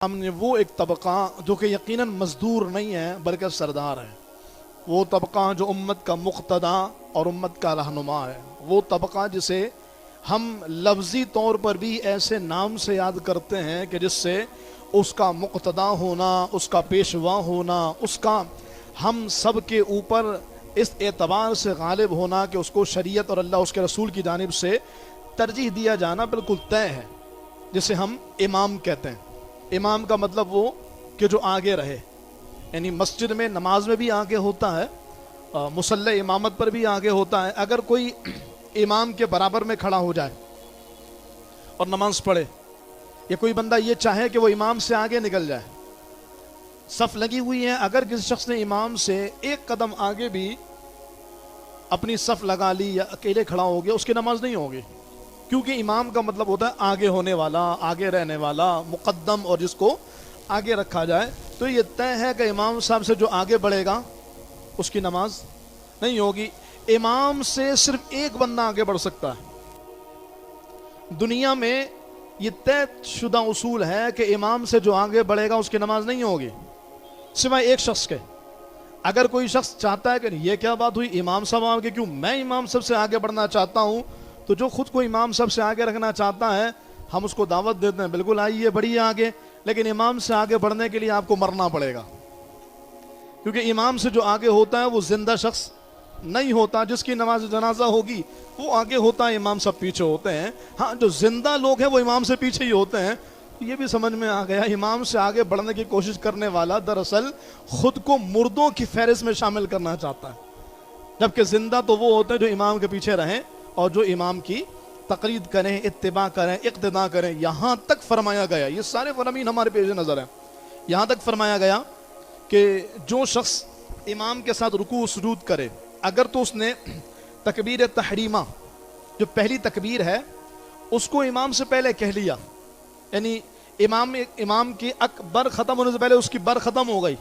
ہم نے وہ ایک طبقہ جو کہ یقیناً مزدور نہیں ہے بلکہ سردار ہے، وہ طبقہ جو امت کا مقتدا اور امت کا رہنما ہے، وہ طبقہ جسے ہم لفظی طور پر بھی ایسے نام سے یاد کرتے ہیں کہ جس سے اس کا مقتدا ہونا، اس کا پیشوا ہونا، اس کا ہم سب کے اوپر اس اعتبار سے غالب ہونا کہ اس کو شریعت اور اللہ اس کے رسول کی جانب سے ترجیح دیا جانا بالکل طے ہے، جسے ہم امام کہتے ہیں۔ امام کا مطلب وہ کہ جو آگے رہے، یعنی مسجد میں نماز میں بھی آگے ہوتا ہے، مصلی امامت پر بھی آگے ہوتا ہے۔ اگر کوئی امام کے برابر میں کھڑا ہو جائے اور نماز پڑھے، یا کوئی بندہ یہ چاہے کہ وہ امام سے آگے نکل جائے، صف لگی ہوئی ہے، اگر کسی شخص نے امام سے ایک قدم آگے بھی اپنی صف لگا لی یا اکیلے کھڑا ہو گیا، اس کی نماز نہیں ہوگی، کیونکہ امام کا مطلب ہوتا ہے آگے ہونے والا، آگے رہنے والا، مقدم، اور جس کو آگے رکھا جائے۔ تو یہ طے ہے کہ امام صاحب سے جو آگے بڑھے گا اس کی نماز نہیں ہوگی۔ امام سے صرف ایک بندہ آگے بڑھ سکتا ہے۔ دنیا میں یہ طے شدہ اصول ہے کہ امام سے جو آگے بڑھے گا اس کی نماز نہیں ہوگی سوائے ایک شخص کے۔ اگر کوئی شخص چاہتا ہے کہ یہ کیا بات ہوئی، امام صاحب آگے کیوں، میں امام صاحب سے آگے بڑھنا چاہتا ہوں، تو جو خود کو امام صاحب سے آگے رکھنا چاہتا ہے ہم اس کو دعوت دیتے ہیں، بالکل آئیے بڑھیے آگے، لیکن امام سے آگے بڑھنے کے لیے آپ کو مرنا پڑے گا، کیونکہ امام سے جو آگے ہوتا ہے وہ زندہ شخص نہیں ہوتا۔ جس کی نماز جنازہ ہوگی وہ آگے ہوتا ہے، امام سب پیچھے ہوتے ہیں۔ ہاں، جو زندہ لوگ ہیں وہ امام سے پیچھے ہی ہوتے ہیں۔ یہ بھی سمجھ میں آ گیا، امام سے آگے بڑھنے کی کوشش کرنے والا دراصل خود کو مردوں کی فہرست میں شامل کرنا چاہتا ہے، جبکہ زندہ تو وہ ہوتے ہیں جو امام کے پیچھے رہیں اور جو امام کی تقلید کریں، اتباع کریں، اقتداء کریں۔ یہاں تک فرمایا گیا، یہ سارے فرامین ہمارے پیش نظر ہیں، یہاں تک فرمایا گیا کہ جو شخص امام کے ساتھ رکوع و سجود کرے، اگر تو اس نے تکبیر تحریمہ جو پہلی تکبیر ہے اس کو امام سے پہلے کہہ لیا، یعنی امام کی اکبر ختم ہونے سے پہلے اس کی بر ختم ہو گئی،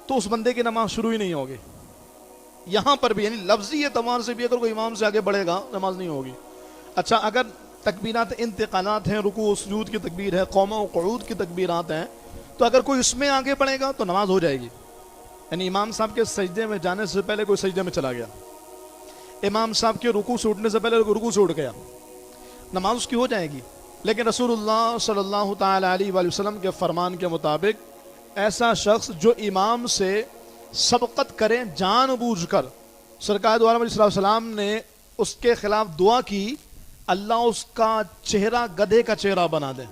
تو اس بندے کی نماز شروع ہی نہیں ہوگی۔ یہاں پر بھی یعنی لفظی اعتبار سے بھی اگر کوئی امام سے آگے بڑھے گا نماز نہیں ہوگی۔ اچھا، اگر تکبیرات انتقالات ہیں، رکوع و سجود کی تکبیر ہے، قوما و قعود کی تکبیرات ہیں، تو اگر کوئی اس میں آگے بڑھے گا تو نماز ہو جائے گی۔ یعنی امام صاحب کے سجدے میں جانے سے پہلے کوئی سجدے میں چلا گیا، امام صاحب کے رکوع سے اٹھنے سے پہلے رکوع سے اٹھ گیا، نماز اس کی ہو جائے گی۔ لیکن رسول اللہ صلی اللہ تعالی علیہ وآلہ وسلم کے فرمان کے مطابق ایسا شخص جو امام سے سبقت کرے جان بوجھ کر، سرکار دو عالم علیہ السلام نے اس کے خلاف دعا کی، اللہ اس کا چہرہ گدھے کا چہرہ بنا دے۔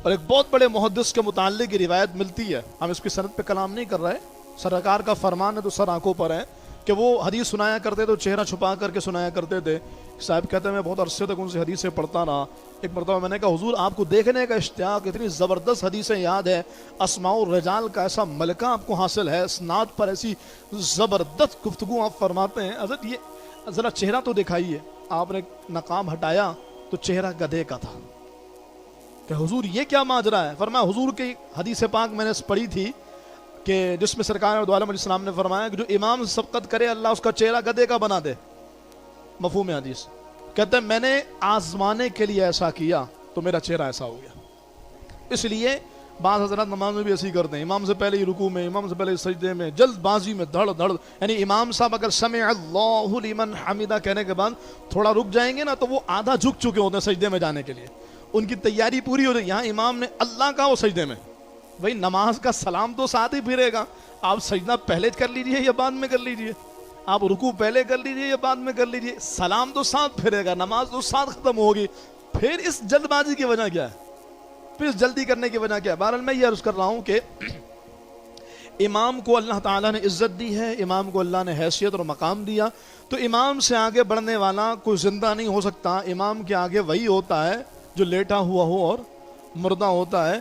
اور ایک بہت بڑے محدث کے متعلق یہ روایت ملتی ہے، ہم اس کی سند پہ کلام نہیں کر رہے، سرکار کا فرمان ہے تو سر آنکھوں پر ہے کہ وہ حدیث سنایا کرتے تو چہرہ چھپا کر کے سنایا کرتے تھے۔ صاحب کہتے ہیں میں بہت عرصے تک ان سے حدیثیں پڑھتا رہا، ایک مرتبہ میں نے کہا حضور آپ کو دیکھنے کا اشتیاق، اتنی زبردست حدیثیں یاد ہے، اسماء الرجال کا ایسا ملکہ آپ کو حاصل ہے، اسناد پر ایسی زبردست گفتگو آپ فرماتے ہیں، حضرت یہ ذرا چہرہ تو دکھائیے۔ آپ نے نقاب ہٹایا تو چہرہ گدھے کا تھا۔ کہ حضور یہ کیا ماجرا ہے؟ فرمایا حضور کی حدیث پاک میں نے پڑھی تھی کہ جس میں سرکار دو عالم علیہ السلام نے فرمایا کہ جو امام سے سبقت کرے اللہ اس کا چہرہ گدھے کا بنا دے۔ مفہوم حدیث کہتے ہیں میں نے آزمانے کے لیے ایسا کیا تو میرا چہرہ ایسا ہو گیا۔ اس لیے بعض حضرات نماز میں بھی ایسی کرتے ہیں، امام سے پہلے ہی رکوع میں، امام سے پہلے سجدے میں، جلد بازی میں دھڑ دھڑ، یعنی امام صاحب اگر سمع اللہ لمن حمیدہ کہنے کے بعد تھوڑا رک جائیں گے نا تو وہ آدھا جھک چکے ہوتے ہیں سجدے میں جانے کے لیے، ان کی تیاری پوری ہو جائے۔ یہاں امام نے اللہ کا وہ سجدے میں، بھئی نماز کا سلام تو ساتھ ہی پھرے گا، آپ سجدہ پہلے کر لیجئے یا بعد میں کر لیجئے، آپ رکوع پہلے کر لیجئے یا بعد میں کر لیجئے، سلام تو ساتھ پھرے گا، نماز تو ساتھ ختم ہوگی، پھر اس جلد بازی کی وجہ کیا ہے؟ پھر اس جلدی کرنے کی وجہ کیا ہے؟ بہرحال میں یہ عرض کر رہا ہوں کہ امام کو اللہ تعالیٰ نے عزت دی ہے، امام کو اللہ نے حیثیت اور مقام دیا، تو امام سے آگے بڑھنے والا کوئی زندہ نہیں ہو سکتا، امام کے آگے وہی ہوتا ہے جو لیٹا ہوا ہو اور مردہ ہوتا ہے۔